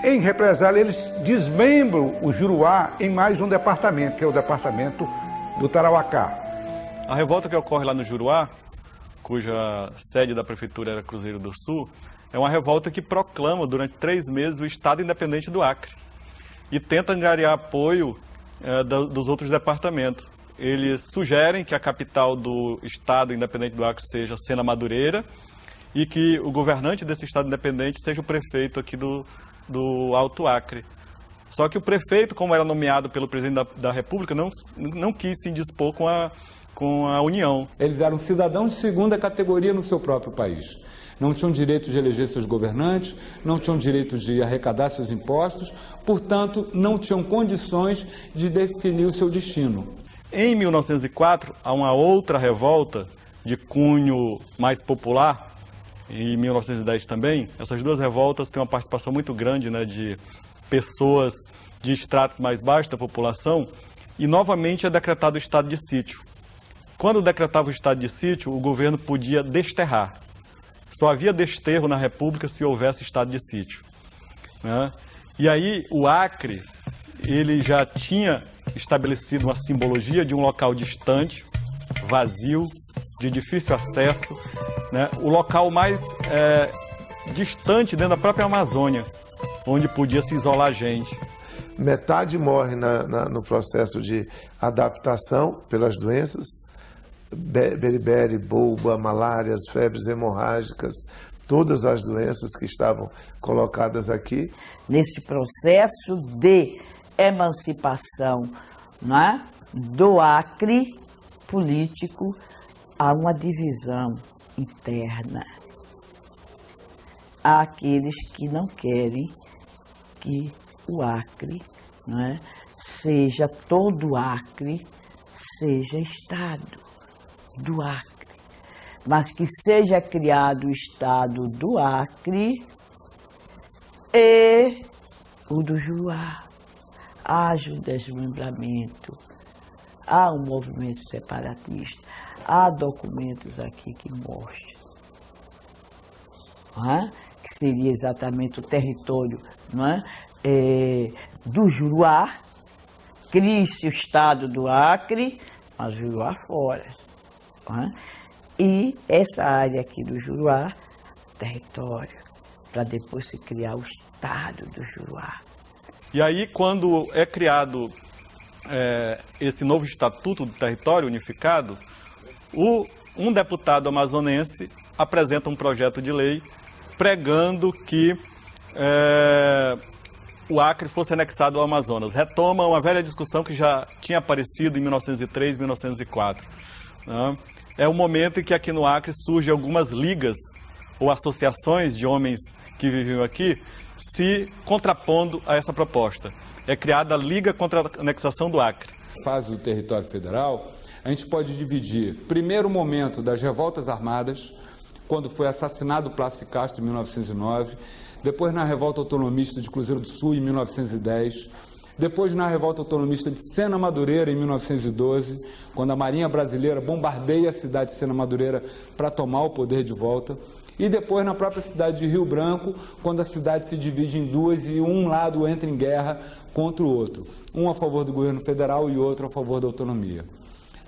Em represália, eles desmembram o Juruá em mais um departamento, que é o departamento do Tarauacá. A revolta que ocorre lá no Juruá, cuja sede da prefeitura era Cruzeiro do Sul, é uma revolta que proclama durante 3 meses o Estado independente do Acre e tenta angariar apoio dos outros departamentos. Eles sugerem que a capital do Estado independente do Acre seja Sena Madureira e que o governante desse Estado independente seja o prefeito aqui do Alto Acre. Só que o prefeito, como era nomeado pelo presidente da República, não quis se indispor com a União. Eles eram cidadãos de segunda categoria no seu próprio país. Não tinham direito de eleger seus governantes, não tinham direito de arrecadar seus impostos, portanto, não tinham condições de definir o seu destino. Em 1904, há uma outra revolta de cunho mais popular, e em 1910 também. Essas duas revoltas têm uma participação muito grande, né, de pessoas de estratos mais baixos da população, e novamente é decretado o estado de sítio. Quando decretava o estado de sítio, o governo podia desterrar. Só havia desterro na República se houvesse estado de sítio, né? E aí o Acre, ele já tinha estabelecido uma simbologia de um local distante, vazio, de difícil acesso, né? O local mais distante dentro da própria Amazônia, onde podia se isolar a gente. Metade morre no processo de adaptação pelas doenças, beriberi, bolba, malárias, febres hemorrágicas, todas as doenças que estavam colocadas aqui. Nesse processo de emancipação, né, do Acre político, há uma divisão interna. Há aqueles que não querem que o Acre, né, seja todo o Acre, seja Estado do Acre, mas que seja criado o Estado do Acre e o do Juruá. Haja um desmembramento, há um movimento separatista, há documentos aqui que mostram, não é? Que seria exatamente o território, não é? Do Juruá, cria-se o Estado do Acre, mas Juruá fora. Não é? E essa área aqui do Juruá, território, para depois se criar o Estado do Juruá. E aí, quando é criado esse novo Estatuto do Território Unificado, um deputado amazonense apresenta um projeto de lei pregando que o Acre fosse anexado ao Amazonas. Retoma uma velha discussão que já tinha aparecido em 1903, 1904. Né? É o momento em que aqui no Acre surgem algumas ligas ou associações de homens que viviam aqui se contrapondo a essa proposta. É criada a Liga contra a Anexação do Acre. Na fase do território federal, a gente pode dividir primeiro o momento das revoltas armadas, quando foi assassinado Plácido Castro em 1909, depois na revolta autonomista de Cruzeiro do Sul em 1910, depois na revolta autonomista de Sena Madureira em 1912, quando a Marinha Brasileira bombardeia a cidade de Sena Madureira para tomar o poder de volta, e depois na própria cidade de Rio Branco, quando a cidade se divide em duas e um lado entra em guerra contra o outro, um a favor do governo federal e outro a favor da autonomia.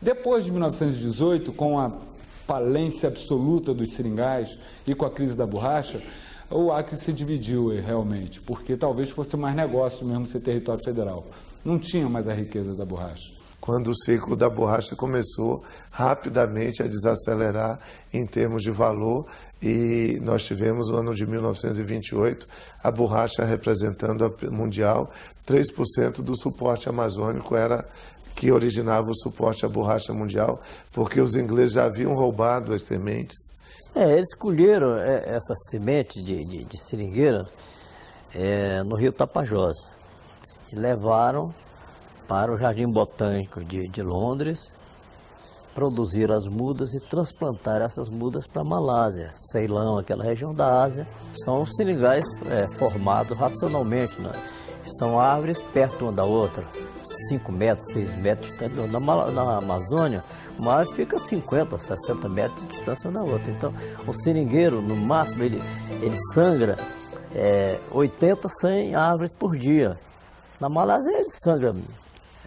Depois de 1918, com a falência absoluta dos seringais e com a crise da borracha, o Acre se dividiu realmente, porque talvez fosse mais negócio mesmo ser território federal. Não tinha mais a riqueza da borracha. Quando o ciclo da borracha começou rapidamente a desacelerar em termos de valor, e nós tivemos no ano de 1928 a borracha representando a mundial, 3% do suporte amazônico era que originava o suporte à borracha mundial, porque os ingleses já haviam roubado as sementes. Eles colheram essa semente de seringueira no rio Tapajós e levaram para o Jardim Botânico de Londres, produzir as mudas e transplantar essas mudas para a Malásia, Ceilão, aquela região da Ásia. São seringais formados racionalmente, né? São árvores perto uma da outra, 5 metros, 6 metros de distância. Na Amazônia, uma árvore fica 50, 60 metros de distância uma da outra. Então, o seringueiro, no máximo, ele sangra 80, 100 árvores por dia. Na Malásia ele sangra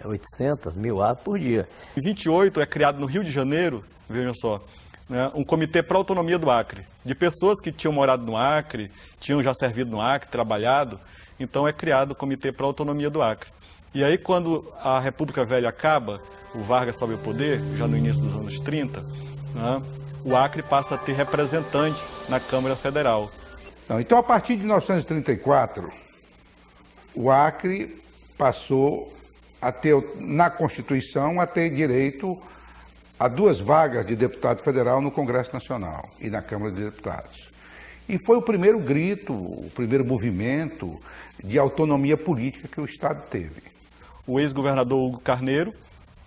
800, 1000 árvores por dia. Em 28 é criado no Rio de Janeiro, vejam só, né, um comitê para a autonomia do Acre, de pessoas que tinham morado no Acre, tinham já servido no Acre, trabalhado, então é criado o comitê para a autonomia do Acre. E aí quando a República Velha acaba, o Vargas sobe ao poder, já no início dos anos 30, né, o Acre passa a ter representante na Câmara Federal. Então, a partir de 1934, o Acre passou a ter, na Constituição, a ter direito a 2 vagas de deputado federal no Congresso Nacional e na Câmara de Deputados. E foi o primeiro grito, o primeiro movimento de autonomia política que o Estado teve. O ex-governador Hugo Carneiro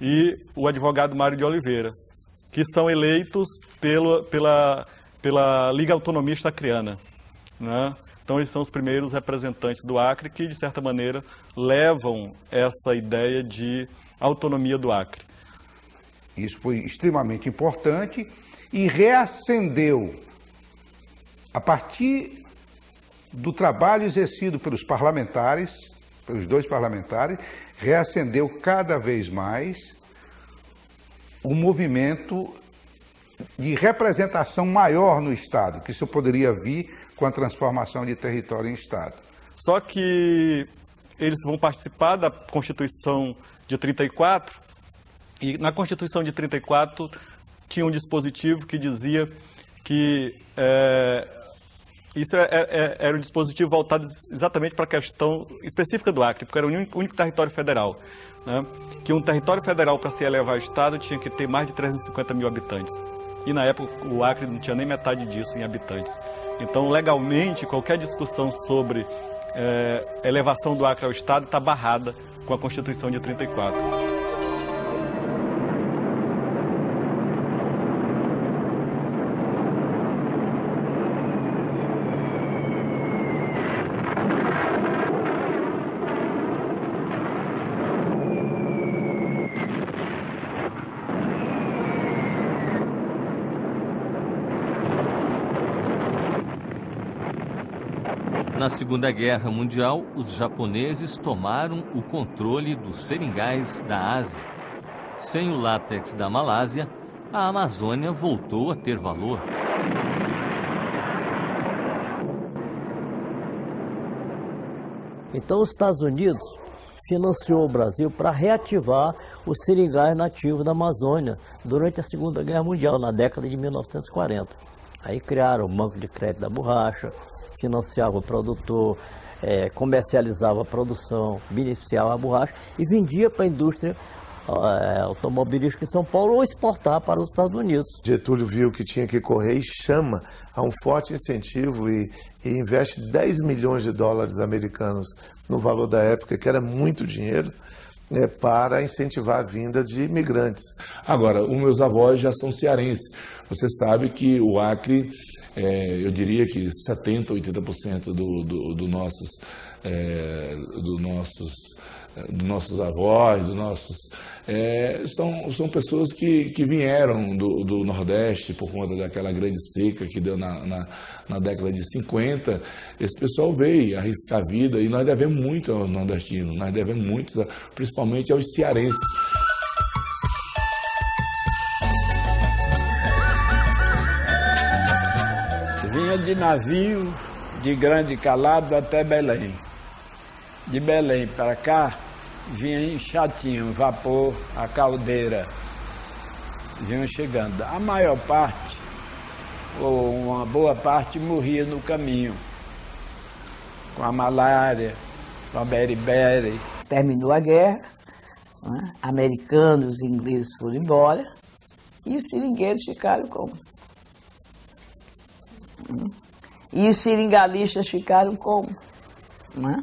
e o advogado Mário de Oliveira, que são eleitos pela Liga Autonomista Acreana, né? Então eles são os primeiros representantes do Acre que, de certa maneira, levam essa ideia de autonomia do Acre. Isso foi extremamente importante e reacendeu, a partir do trabalho exercido pelos parlamentares, pelos 2 parlamentares, reacendeu cada vez mais o movimento de representação maior no Estado, que isso poderia vir com a transformação de território em Estado. Só que eles vão participar da Constituição de 34, e na Constituição de 34 tinha um dispositivo que dizia que isso era um dispositivo voltado exatamente para a questão específica do Acre, porque era o único território federal, né? Que um território federal, para se elevar ao Estado, tinha que ter mais de 350 mil habitantes. E na época o Acre não tinha nem metade disso em habitantes. Então, legalmente, qualquer discussão sobre elevação do Acre ao Estado está barrada com a Constituição de 34. Na Segunda Guerra Mundial, os japoneses tomaram o controle dos seringais da Ásia. Sem o látex da Malásia, a Amazônia voltou a ter valor. Então os Estados Unidos financiou o Brasil para reativar os seringais nativos da Amazônia durante a Segunda Guerra Mundial, na década de 1940. Aí criaram o Banco de Crédito da Borracha, financiava o produtor, comercializava a produção, beneficiava a borracha e vendia para a indústria automobilística em São Paulo ou exportar para os Estados Unidos. Getúlio viu que tinha que correr e chama a um forte incentivo e investe 10 milhões de dólares americanos no valor da época, que era muito dinheiro, para incentivar a vinda de imigrantes. Agora, os meus avós já são cearenses. Você sabe que o Acre, eu diria que 70%, 80% dos nossos avós, são pessoas que vieram do Nordeste por conta daquela grande seca que deu na década de 50. Esse pessoal veio arriscar a vida e nós devemos muito aos nordestinos, nós devemos muito, principalmente aos cearenses. Vinha de navio de grande calado até Belém. De Belém para cá, vinha em chatinho, vapor, a caldeira. Vinham chegando. A maior parte, ou uma boa parte, morria no caminho. Com a malária, com a beriberi. Terminou a guerra, né? Americanos e ingleses foram embora, e os seringueiros ficaram como? E os seringalistas ficaram como? Né?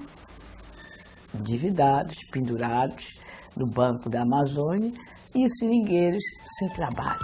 Endividados, pendurados no banco da Amazônia, e os seringueiros sem trabalho.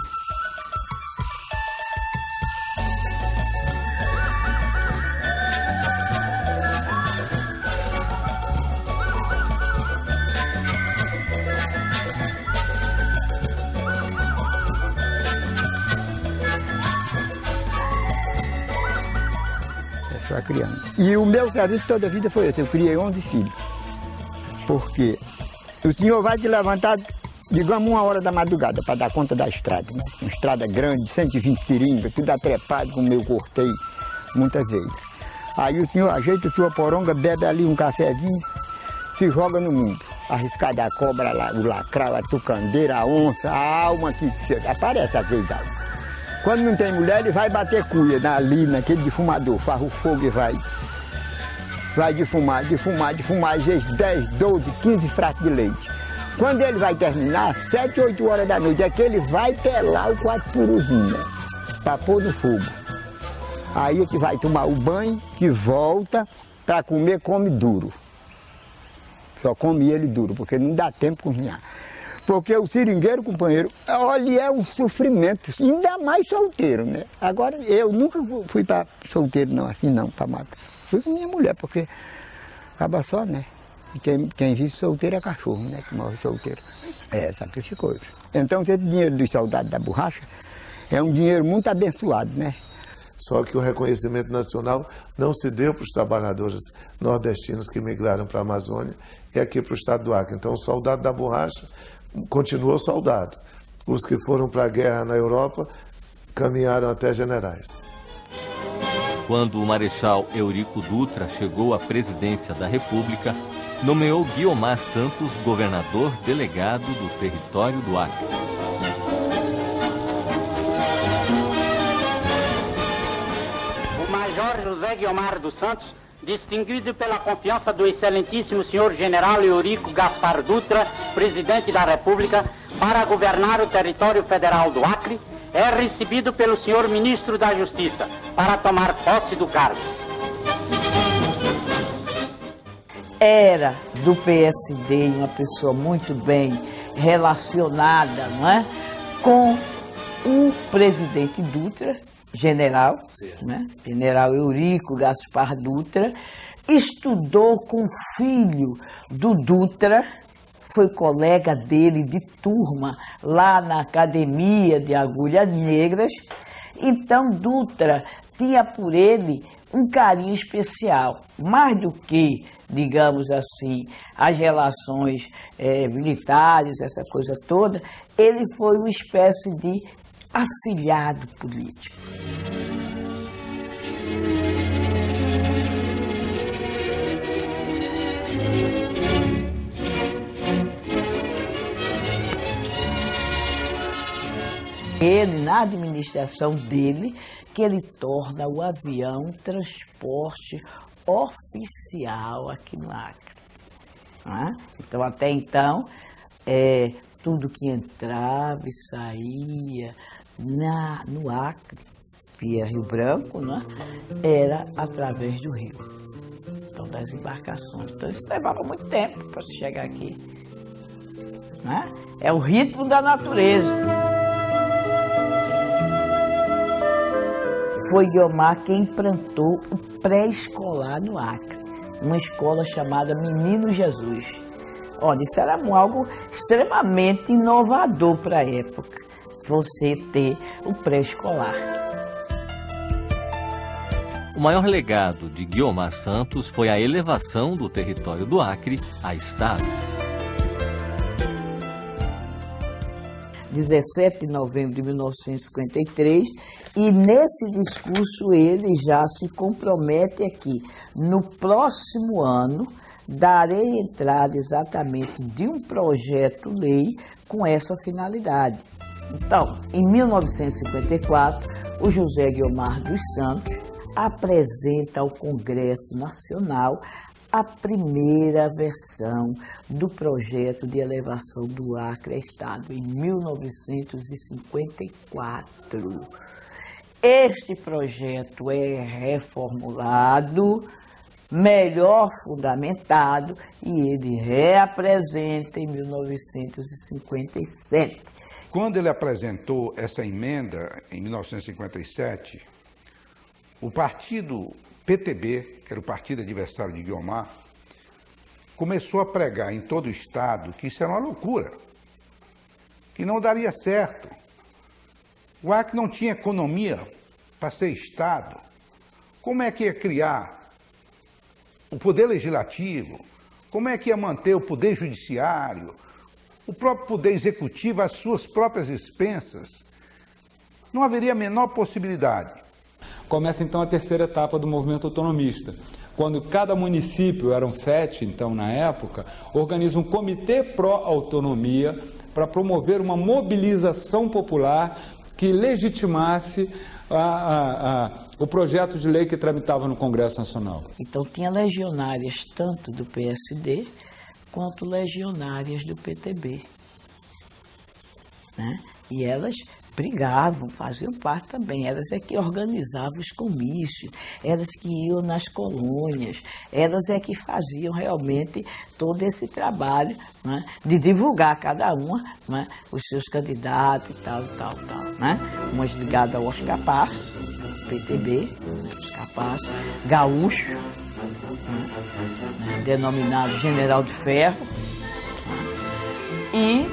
Essa criando. E o meu serviço toda a vida foi esse, eu criei 11 filhos. Porque o senhor vai te levantar, digamos, 1h da madrugada para dar conta da estrada, né? Uma estrada grande, 120 seringas, tudo atrepado, como eu cortei muitas vezes. Aí o senhor ajeita a sua poronga, bebe ali um cafezinho, se joga no mundo. Arriscar da cobra, o lacral, a tucandeira, a onça, a alma que aparece às vezes. Quando não tem mulher, ele vai bater cuia ali naquele defumador, faz o fogo e vai defumar, às vezes 10, 12, 15 pratos de leite. Quando ele vai terminar, 7, 8 horas da noite, é que ele vai pelar o 4 puruzinho, né? Para pôr no fogo. Aí é que vai tomar o banho, que volta, para comer, come duro. Só come ele duro, porque não dá tempo de cozinhar. Porque o seringueiro, companheiro, olha, é um sofrimento, ainda mais solteiro, né? Agora, eu nunca fui para solteiro, não, assim não, para matar. Fui com minha mulher, porque acaba só, né? Quem vive solteiro é cachorro, né? Que morre solteiro. Sabe essa coisa. Então, esse dinheiro dos soldados da borracha é um dinheiro muito abençoado, né? Só que o reconhecimento nacional não se deu para os trabalhadores nordestinos que migraram para a Amazônia e aqui para o estado do Acre. Então, o soldado da borracha continuou soldado. Os que foram para a guerra na Europa caminharam até generais. Quando o Marechal Eurico Dutra chegou à presidência da República, nomeou Guiomar Santos governador delegado do território do Acre. O Major José Guiomar dos Santos, distinguido pela confiança do excelentíssimo senhor general Eurico Gaspar Dutra, presidente da República, para governar o território federal do Acre, é recebido pelo senhor ministro da Justiça para tomar posse do cargo. Era do PSD, uma pessoa muito bem relacionada, não é? Com o presidente Dutra, general, né? General Eurico Gaspar Dutra, estudou com o filho do Dutra, foi colega dele de turma lá na Academia de Agulhas Negras. Então Dutra tinha por ele um carinho especial, mais do que, digamos assim, as relações militares, essa coisa toda. Ele foi uma espécie de afilhado político. Ele, na administração dele, que ele torna o avião transporte oficial aqui no Acre. Então, até então, tudo que entrava e saía no Acre, via Rio Branco, era através do rio. Então, das embarcações. Então, isso levava muito tempo para se chegar aqui. É o ritmo da natureza. Foi Guiomar quem implantou o pré-escolar no Acre, uma escola chamada Menino Jesus. Olha, isso era algo extremamente inovador para a época, você ter o pré-escolar. O maior legado de Guiomar Santos foi a elevação do território do Acre a estado. 17 de novembro de 1953, e nesse discurso ele já se compromete aqui, no próximo ano, darei entrada exatamente de um projeto-lei com essa finalidade. Então, em 1954, o José Guiomar dos Santos apresenta ao Congresso Nacional a primeira versão do projeto de elevação do Acre a estado, em 1954. Este projeto é reformulado, melhor fundamentado, e ele reapresenta em 1957. Quando ele apresentou essa emenda, em 1957, o partido PTB, que era o partido adversário de Guiomar, começou a pregar em todo o estado que isso era uma loucura, que não daria certo. O Acre não tinha economia para ser estado. como é que ia criar o poder legislativo, como é que ia manter o poder judiciário, o próprio poder executivo às suas próprias expensas. Não haveria a menor possibilidade. Começa então a terceira etapa do movimento autonomista, quando cada município, eram 7 então na época, organiza um comitê pró-autonomia para promover uma mobilização popular que legitimasse o projeto de lei que tramitava no Congresso Nacional. Então tinha legionárias tanto do PSD quanto legionárias do PTB, né? E elas brigavam, faziam parte também, elas é que organizavam os comícios, elas que iam nas colônias, elas é que faziam realmente todo esse trabalho, né, de divulgar cada uma, né, os seus candidatos e tal, né? Umas ligadas ao Oscar Passo, PTB, Oscar Passo, Gaúcho, né, denominado General de Ferro, né,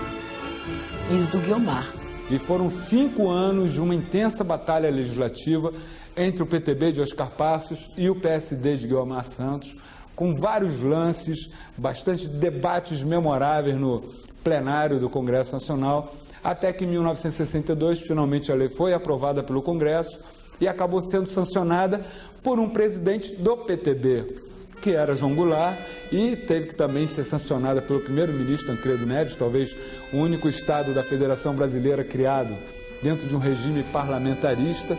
e do Guiomar. E foram 5 anos de uma intensa batalha legislativa entre o PTB de Oscar Passos e o PSD de Guiomar Santos, com vários lances, bastante debates memoráveis no plenário do Congresso Nacional, até que em 1962, finalmente a lei foi aprovada pelo Congresso e acabou sendo sancionada por um presidente do PTB, que era João Goulart, e teve que também ser sancionada pelo primeiro-ministro Tancredo Neves, talvez o único estado da Federação Brasileira criado dentro de um regime parlamentarista.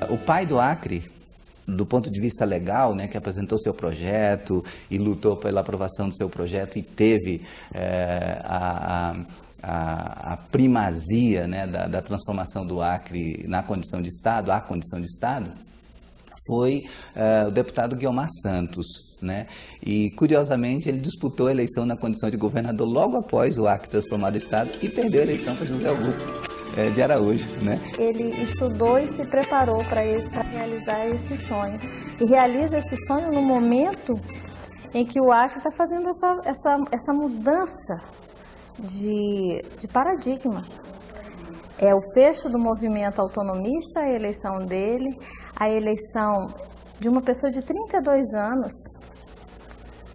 O pai do Acre, do ponto de vista legal, né, que apresentou seu projeto e lutou pela aprovação do seu projeto e teve a primazia, né, da transformação do Acre na condição de Estado, à condição de Estado, foi o deputado Guiomar Santos, né? E, curiosamente, ele disputou a eleição na condição de governador logo após o Acre transformado em Estado e perdeu a eleição para José Augusto de Araújo, né? Ele estudou e se preparou para realizar esse sonho. E realiza esse sonho no momento em que o Acre está fazendo essa mudança de paradigma. É o fecho do movimento autonomista, a eleição dele, a eleição de uma pessoa de 32 anos,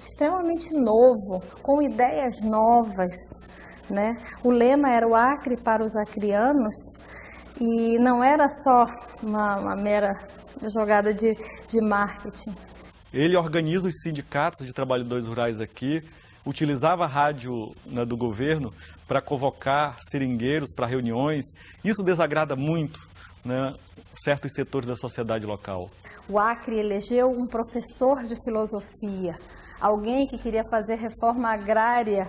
extremamente novo, com ideias novas, né? O lema era o Acre para os acrianos e não era só uma mera jogada de marketing. Ele organiza os sindicatos de trabalhadores rurais aqui, utilizava a rádio, né, do governo para convocar seringueiros para reuniões. Isso desagrada muito, né, certos setores da sociedade local. O Acre elegeu um professor de filosofia, alguém que queria fazer reforma agrária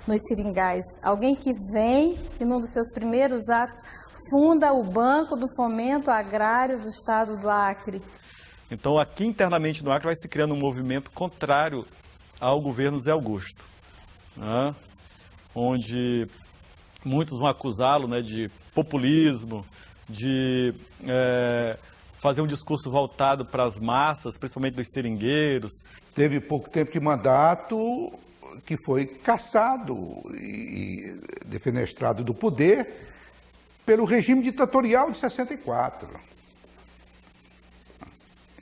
nos seringais, alguém que vem e num dos seus primeiros atos funda o Banco do Fomento Agrário do Estado do Acre. Então aqui internamente no Acre vai se criando um movimento contrário ao governo Zé Augusto, né? Onde muitos vão acusá-lo, né, de populismo, de fazer um discurso voltado para as massas, principalmente dos seringueiros. Teve pouco tempo de mandato que foi cassado e defenestrado do poder pelo regime ditatorial de 64.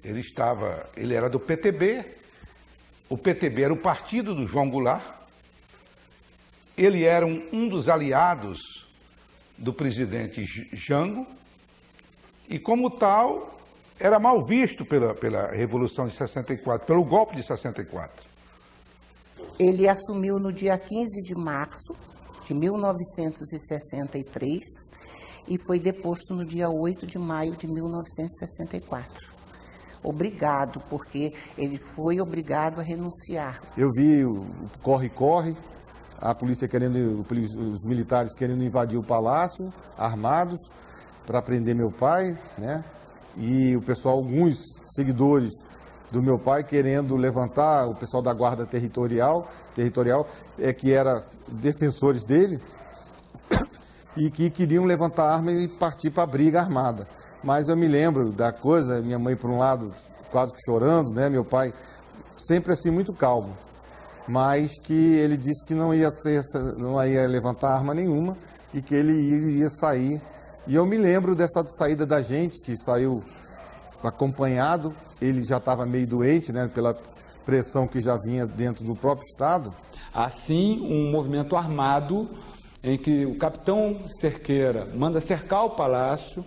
Ele era do PTB, o PTB era o partido do João Goulart, ele era um dos aliados do presidente Jango e, como tal, era mal visto pela Revolução de 64, pelo golpe de 64. Ele assumiu no dia 15 de março de 1963 e foi deposto no dia 8 de maio de 1964. Obrigado, porque ele foi obrigado a renunciar. Eu vi o corre-corre, a polícia os militares querendo invadir o palácio, armados, para prender meu pai, né? E o pessoal, alguns seguidores do meu pai querendo levantar, o pessoal da guarda territorial que era defensores dele, e que queriam levantar a arma e partir para a briga armada. Mas eu me lembro da coisa, minha mãe por um lado quase que chorando, né? Meu pai sempre assim muito calmo, mas que ele disse que não ia levantar arma nenhuma e que ele ia sair. E eu me lembro dessa saída da gente, que saiu acompanhado, ele já estava meio doente, né, pela pressão que já vinha dentro do próprio Estado. Assim, um movimento armado em que o capitão Cerqueira manda cercar o palácio,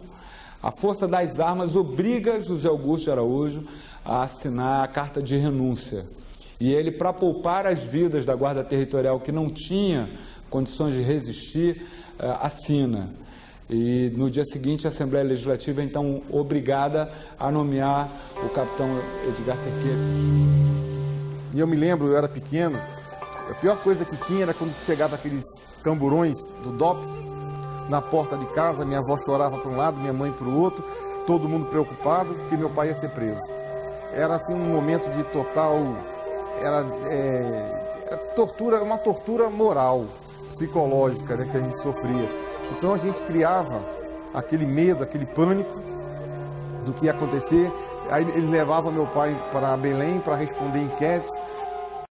a força das armas obriga José Augusto de Araújo a assinar a carta de renúncia. E ele, para poupar as vidas da Guarda Territorial, que não tinha condições de resistir, assina. E no dia seguinte a Assembleia Legislativa é então obrigada a nomear o capitão Edgar Cerqueira. E eu me lembro, eu era pequeno, a pior coisa que tinha era quando chegava aqueles camburões do DOPS na porta de casa, minha avó chorava para um lado, minha mãe para o outro, todo mundo preocupado que meu pai ia ser preso. Era assim um momento de total, tortura, uma tortura moral, psicológica, né, que a gente sofria. Então a gente criava aquele medo, aquele pânico do que ia acontecer. Aí eles levavam meu pai para Belém para responder inquéritos.